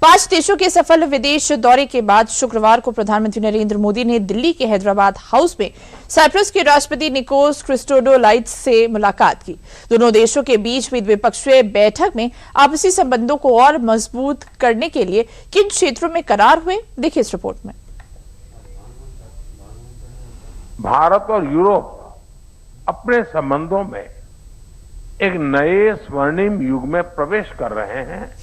5 देशों के सफल विदेश दौरे के बाद शुक्रवार को प्रधानमंत्री नरेंद्र मोदी ने दिल्ली के हैदराबाद हाउस में साइप्रस के राष्ट्रपति निकोस क्रिस्टोडोलाइड्स से मुलाकात की। दोनों देशों के बीच हुई द्विपक्षीय बैठक में आपसी संबंधों को और मजबूत करने के लिए किन क्षेत्रों में करार हुए, देखिए इस रिपोर्ट में। भारत और यूरोप अपने संबंधों में एक नए स्वर्णिम युग में प्रवेश कर रहे हैं,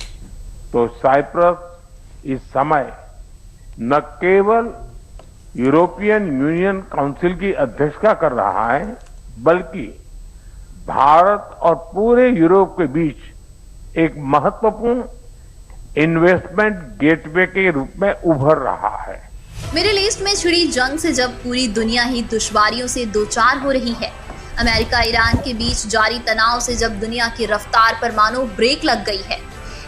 तो साइप्रस इस समय न केवल यूरोपियन यूनियन काउंसिल की अध्यक्षता कर रहा है, बल्कि भारत और पूरे यूरोप के बीच एक महत्वपूर्ण इन्वेस्टमेंट गेटवे के रूप में उभर रहा है। मिडिल ईस्ट में छिड़ी जंग से जब पूरी दुनिया ही दुश्वारियों से दो चार हो रही है, अमेरिका ईरान के बीच जारी तनाव से जब दुनिया की रफ्तार पर मानो ब्रेक लग गई है,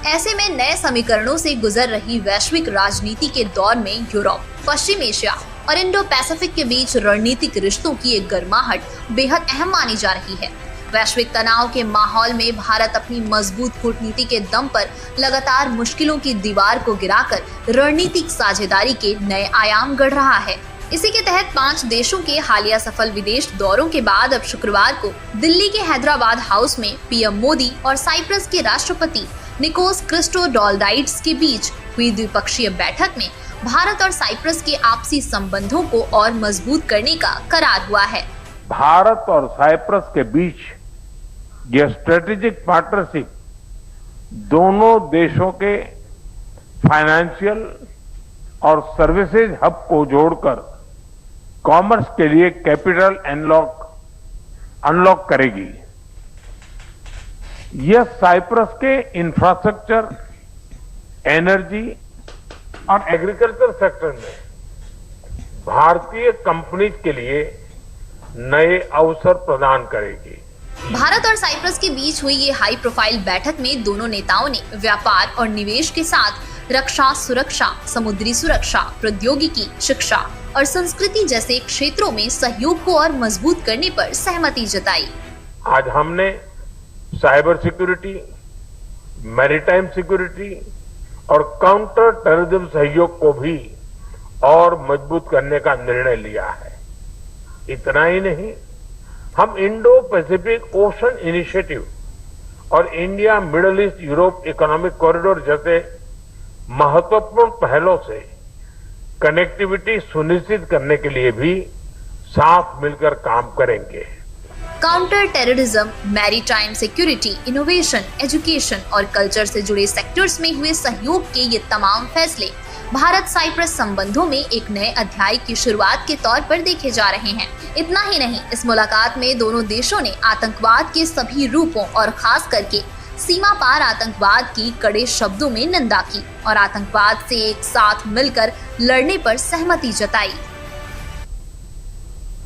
ऐसे में नए समीकरणों से गुजर रही वैश्विक राजनीति के दौर में यूरोप, पश्चिम एशिया और इंडो पैसिफिक के बीच रणनीतिक रिश्तों की एक गर्माहट बेहद अहम मानी जा रही है। वैश्विक तनाव के माहौल में भारत अपनी मजबूत कूटनीति के दम पर लगातार मुश्किलों की दीवार को गिराकर रणनीतिक साझेदारी के नए आयाम गढ़ रहा है। इसी के तहत 5 देशों के हालिया सफल विदेश दौरों के बाद अब शुक्रवार को दिल्ली के हैदराबाद हाउस में पीएम मोदी और साइप्रस के राष्ट्रपति निकोस क्रिस्टोडोलाइड्स के बीच हुई द्विपक्षीय बैठक में भारत और साइप्रस के आपसी संबंधों को और मजबूत करने का करार हुआ है। भारत और साइप्रस के बीच यह स्ट्रेटेजिक पार्टनरशिप दोनों देशों के फाइनेंशियल और सर्विसेज हब को जोड़कर कॉमर्स के लिए कैपिटल अनलॉक करेगी। यह साइप्रस के इंफ्रास्ट्रक्चर, एनर्जी और एग्रीकल्चर सेक्टर में भारतीय कंपनीज के लिए नए अवसर प्रदान करेगी। भारत और साइप्रस के बीच हुई ये हाई प्रोफाइल बैठक में दोनों नेताओं ने व्यापार और निवेश के साथ रक्षा, सुरक्षा, समुद्री सुरक्षा, प्रौद्योगिकी, शिक्षा और संस्कृति जैसे क्षेत्रों में सहयोग को और मजबूत करने पर सहमति जताई। आज हमने साइबर सिक्योरिटी, मैरीटाइम सिक्योरिटी और काउंटर टेररिज्म सहयोग को भी और मजबूत करने का निर्णय लिया है। इतना ही नहीं, हम इंडो पैसिफिक ओशन इनिशिएटिव और India middle east Europe economic corridor जैसे महत्वपूर्ण पहलों से कनेक्टिविटी सुनिश्चित करने के लिए भी साथ मिलकर काम करेंगे। Counter terrorism, maritime security, innovation, education और कल्चर से जुड़े सेक्टर्स में हुए सहयोग के ये तमाम फैसले भारत साइप्रस संबंधों में एक नए अध्याय की शुरुआत के तौर पर देखे जा रहे हैं। इतना ही नहीं, इस मुलाकात में दोनों देशों ने आतंकवाद के सभी रूपों और खास करके सीमा पार आतंकवाद की कड़े शब्दों में निंदा की और आतंकवाद से एक साथ मिलकर लड़ने पर सहमति जताई।